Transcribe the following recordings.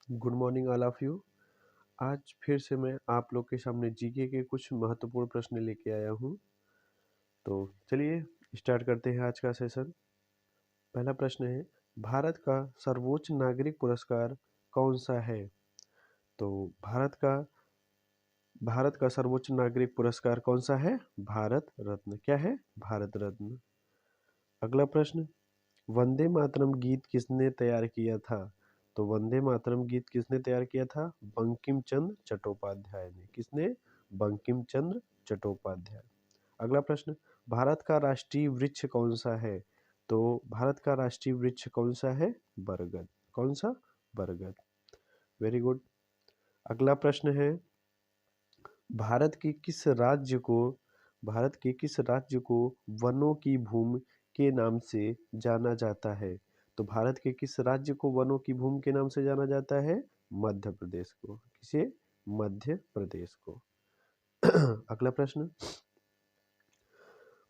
Good morning all of you. आज फिर से मैं आप लोग के सामने जीके के कुछ महत्वपूर्ण प्रश्न लेके आया हूँ। तो चलिए स्टार्ट करते हैं आज का सेशन। पहला प्रश्न है, भारत का सर्वोच्च नागरिक पुरस्कार कौन सा है? तो भारत का सर्वोच्च नागरिक पुरस्कार कौन सा है? भारत रत्न। क्या है? भारत रत्न। अगला प्रश्न, वंदे मातरम गीत किसने तैयार किया था? तो वंदे मातरम गीत किसने तैयार किया था? बंकिम चंद्र चट्टोपाध्याय ने। किसने? बंकिम चंद्र चट्टोपाध्याय। अगला प्रश्न, भारत का राष्ट्रीय वृक्ष कौन सा है? तो भारत का राष्ट्रीय वृक्ष कौन सा है? बरगद। कौन सा? बरगद। Very good. अगला प्रश्न है, भारत के किस राज्य को भारत के किस राज्य को वनों की भूमि के नाम से जाना जाता है? तो भारत के किस राज्य को वनों की भूमि के नाम से जाना जाता है? मध्य प्रदेश को। किसे? मध्य प्रदेश को। अगला प्रश्न,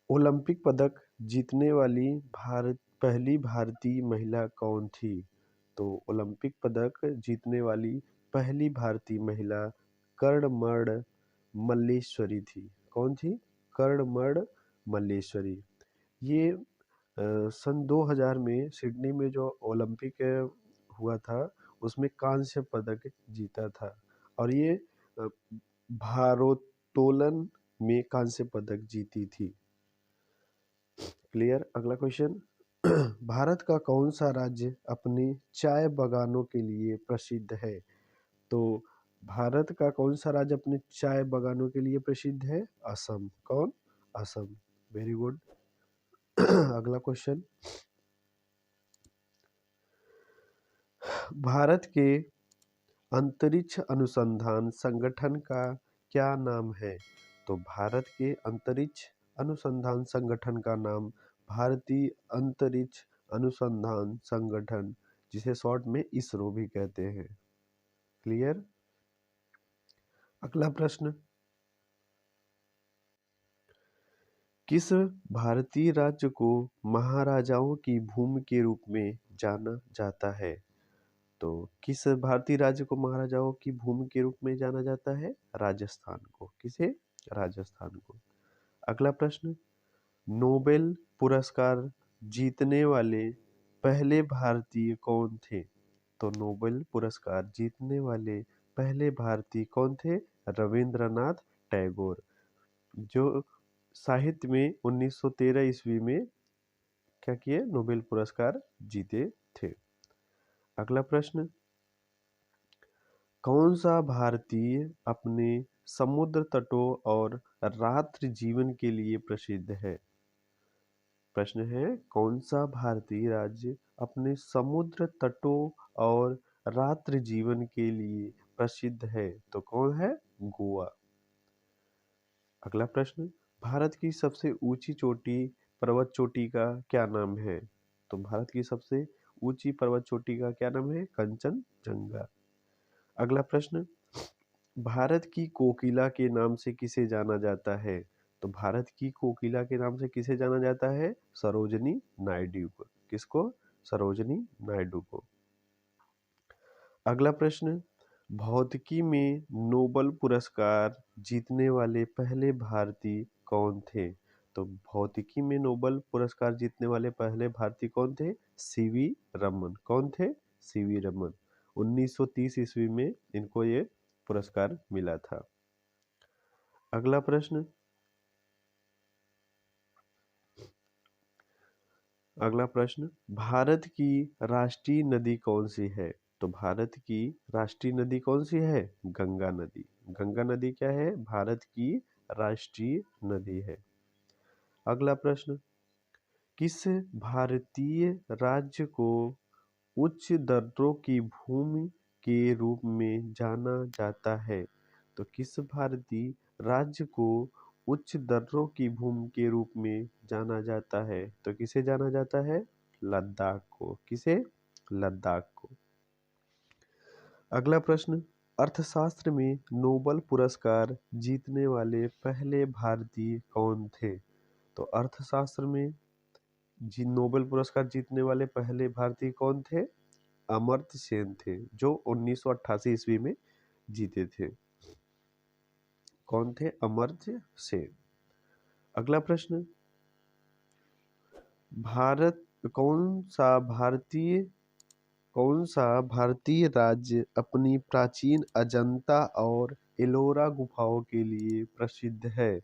ओलंपिक पदक जीतने वाली पहली भारतीय महिला कौन थी? तो ओलंपिक पदक जीतने वाली पहली भारतीय महिला कर्णमर्ड मल्लेश्वरी थी। कौन थी? कर्णमर्ड मल्लेश्वरी। ये सन 2000 में सिडनी में जो ओलंपिक हुआ था उसमें कांस्य पदक जीता था और ये भारोत्तोलन में कांस्य पदक जीती थी। क्लियर। अगला क्वेश्चन, भारत का कौन सा राज्य अपनी चाय बागानों के लिए प्रसिद्ध है? तो भारत का कौन सा राज्य अपने चाय बागानों के लिए प्रसिद्ध है? असम। कौन? असम। Very good. अगला क्वेश्चन, भारत के अंतरिक्ष अनुसंधान संगठन का क्या नाम है? तो भारत के अंतरिक्ष अनुसंधान संगठन का नाम भारतीय अंतरिक्ष अनुसंधान संगठन, जिसे शॉर्ट में इसरो भी कहते हैं। क्लियर। अगला प्रश्न, किस भारतीय राज्य को महाराजाओं की भूमि के रूप में जाना जाता है? तो किस भारतीय राज्य को महाराजाओं की भूमि के रूप में जाना जाता है? राजस्थान को। किसे? राजस्थान को। अगला प्रश्न, नोबेल पुरस्कार जीतने वाले पहले भारतीय कौन थे? तो नोबेल पुरस्कार जीतने वाले पहले भारतीय कौन थे? रविंद्रनाथ टैगोर, जो साहित्य में 1913 ईस्वी में क्या किए? नोबेल पुरस्कार जीते थे। अगला प्रश्न, कौन सा भारतीय अपने समुद्र तटों और रात्रि जीवन के लिए प्रसिद्ध है? प्रश्न है, कौन सा भारतीय राज्य अपने समुद्र तटों और रात्रि जीवन के लिए प्रसिद्ध है? तो कौन है? गोवा। अगला प्रश्न, भारत की सबसे ऊंची चोटी पर्वत चोटी का क्या नाम है? तो भारत की सबसे ऊंची पर्वत चोटी का क्या नाम है? कंचनजंगा। अगला प्रश्न, भारत की कोकिला के नाम से किसे जाना जाता है? तो भारत की कोकिला के नाम से किसे जाना जाता है? सरोजनी नायडू को। किसको? सरोजनी नायडू को। अगला प्रश्न, भौतिकी में नोबेल पुरस्कार जीतने वाले पहले भारतीय कौन थे? तो भौतिकी में नोबेल पुरस्कार जीतने वाले पहले भारतीय कौन थे? सीवी रमन। कौन थे? सीवी रमन। 1930 ईस्वी में इनको ये पुरस्कार मिला था। अगला प्रश्न, भारत की राष्ट्रीय नदी कौन सी है? तो भारत की राष्ट्रीय नदी कौन सी है? गंगा नदी। गंगा नदी क्या है? भारत की राष्ट्रीय नदी है। अगला प्रश्न, किस भारतीय राज्य को उच्च दर्रों की भूमि के रूप में जाना जाता है? तो किस भारतीय राज्य को उच्च दर्रों की भूमि के रूप में जाना जाता है? तो किसे जाना जाता है? लद्दाख को। किसे? लद्दाख को। अगला प्रश्न, अर्थशास्त्र में नोबेल पुरस्कार जीतने वाले पहले भारतीय कौन थे? तो अर्थशास्त्र में नोबेल पुरस्कार जीतने वाले पहले भारतीय कौन थे? अमर्त्य सेन थे जो 1988 ईस्वी में जीते थे। कौन थे? अमर्त्य सेन। अगला प्रश्न, भारत कौन सा भारतीय राज्य अपनी प्राचीन अजंता और एलोरा गुफाओं के लिए प्रसिद्ध है?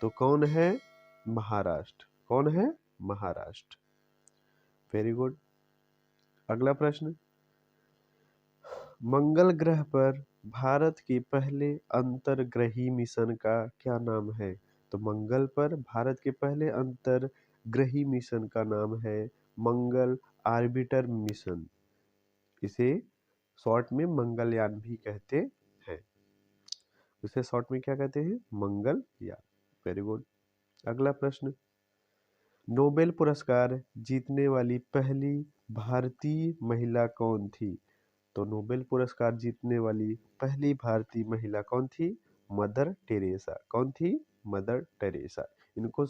तो कौन है? महाराष्ट्र। कौन है? महाराष्ट्र। Very good. अगला प्रश्न, मंगल ग्रह पर भारत के पहले अंतर्ग्रही मिशन का क्या नाम है? तो मंगल पर भारत के पहले अंतर्ग्रही मिशन का नाम है मंगल आर्बिटर मिशन। इसे शॉर्ट में मंगलयान भी कहते हैं। इसे शॉर्ट में क्या कहते हैं? मंगलयान। Very good. अगला प्रश्न, नोबेल पुरस्कार जीतने वाली पहली भारतीय महिला कौन थी? तो नोबेल पुरस्कार जीतने वाली पहली भारतीय महिला कौन थी? Mother Teresa. कौन थी? Mother Teresa. इनको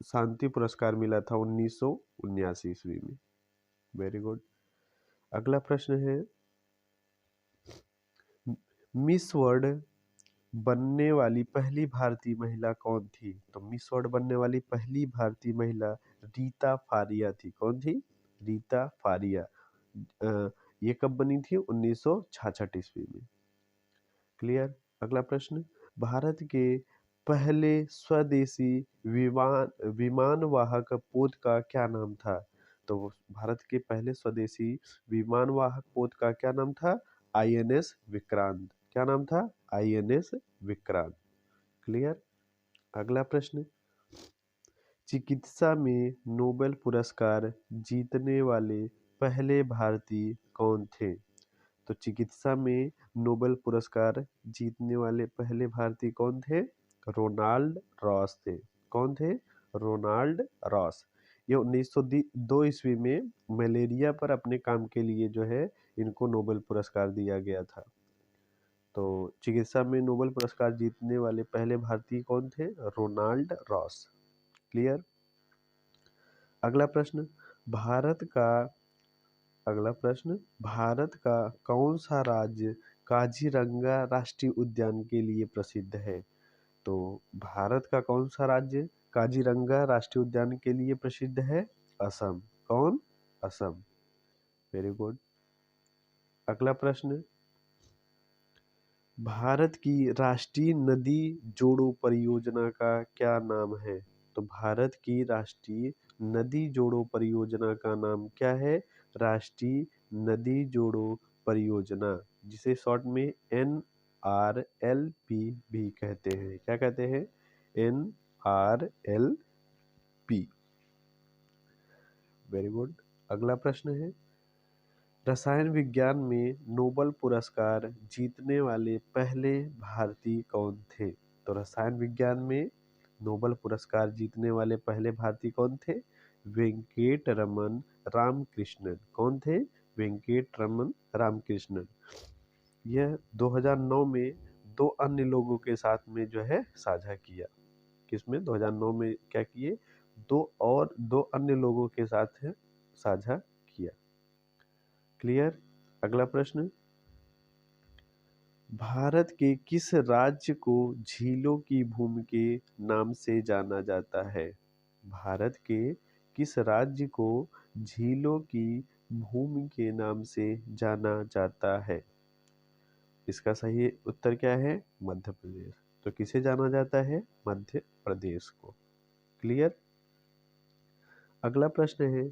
शांति पुरस्कार मिला था 1979 ईस्वी में। Very good. अगला प्रश्न है, मिस वर्ल्ड बनने वाली पहली भारतीय महिला कौन थी? तो मिस वर्ल्ड बनने वाली पहली भारतीय महिला रीता फारिया थी। कौन थी? रीता फारिया। ये कब बनी थी? 1966 ईस्वी में। क्लियर। अगला प्रश्न, भारत के पहले स्वदेशी विमान वाहक पोत का क्या नाम था? तो भारत के पहले स्वदेशी विमान वाहक पोत का क्या नाम था? INS विक्रांत। क्या नाम था? INS विक्रांत। क्लियर। अगला प्रश्न, चिकित्सा में नोबेल पुरस्कार जीतने वाले पहले भारतीय कौन थे? तो चिकित्सा में नोबेल पुरस्कार जीतने वाले पहले भारतीय कौन थे? रोनाल्ड रॉस थे। कौन थे? Ronald Ross. ये 1902 ईस्वी में मलेरिया पर अपने काम के लिए जो है इनको नोबेल पुरस्कार दिया गया था। तो चिकित्सा में नोबेल पुरस्कार जीतने वाले पहले भारतीय कौन थे? Ronald Ross. क्लियर। अगला प्रश्न, भारत का कौन सा राज्य काजीरंगा राष्ट्रीय उद्यान के लिए प्रसिद्ध है? तो भारत का कौन सा राज्य काजीरंगा राष्ट्रीय उद्यान के लिए प्रसिद्ध है? असम। कौन? असम। Very good. अगला प्रश्न, भारत की राष्ट्रीय नदी जोड़ो परियोजना का क्या नाम है? तो भारत की राष्ट्रीय नदी जोड़ो परियोजना का नाम क्या है? राष्ट्रीय नदी जोड़ो परियोजना, जिसे शॉर्ट में NRLP भी कहते हैं। क्या कहते हैं? NRLP। Very good. अगला प्रश्न है, रसायन विज्ञान में नोबेल पुरस्कार जीतने वाले पहले भारतीय कौन थे? तो रसायन विज्ञान में नोबेल पुरस्कार जीतने वाले पहले भारतीय कौन थे? वेंकटरमन रामकृष्णन। कौन थे? वेंकटरमन रामकृष्णन। यह 2009 में दो अन्य लोगों के साथ में जो है साझा किया। किसमें? 2009 में क्या किए? दो अन्य लोगों के साथ साझा किया। क्लियर। अगला प्रश्न, भारत के किस राज्य को झीलों की भूमि के नाम से जाना जाता है? भारत के किस राज्य को झीलों की भूमि के नाम से जाना जाता है? इसका सही उत्तर क्या है? मध्य प्रदेश। तो किसे जाना जाता है? मध्य प्रदेश को। क्लियर। अगला प्रश्न है,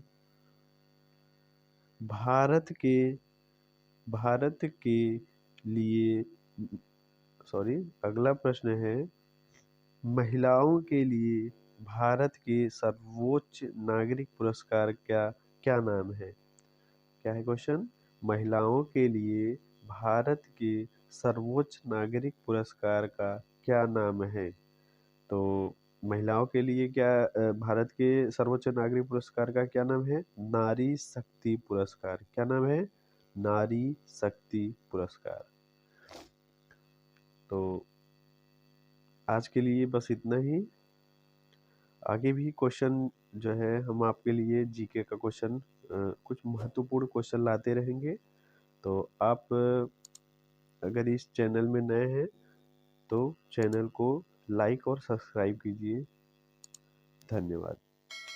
अगला प्रश्न है, महिलाओं के लिए भारत के सर्वोच्च नागरिक पुरस्कार का क्या नाम है? क्या है क्वेश्चन? महिलाओं के लिए भारत के सर्वोच्च नागरिक पुरस्कार का क्या नाम है? तो महिलाओं के लिए भारत के सर्वोच्च नागरिक पुरस्कार का क्या नाम है? नारी शक्ति पुरस्कार। क्या नाम है? नारी शक्ति पुरस्कार। तो आज के लिए बस इतना ही। आगे भी क्वेश्चन जो है हम आपके लिए जीके का क्वेश्चन कुछ महत्वपूर्ण क्वेश्चन लाते रहेंगे। तो आप अगर इस चैनल में नए हैं तो चैनल को लाइक और सब्सक्राइब कीजिए। धन्यवाद।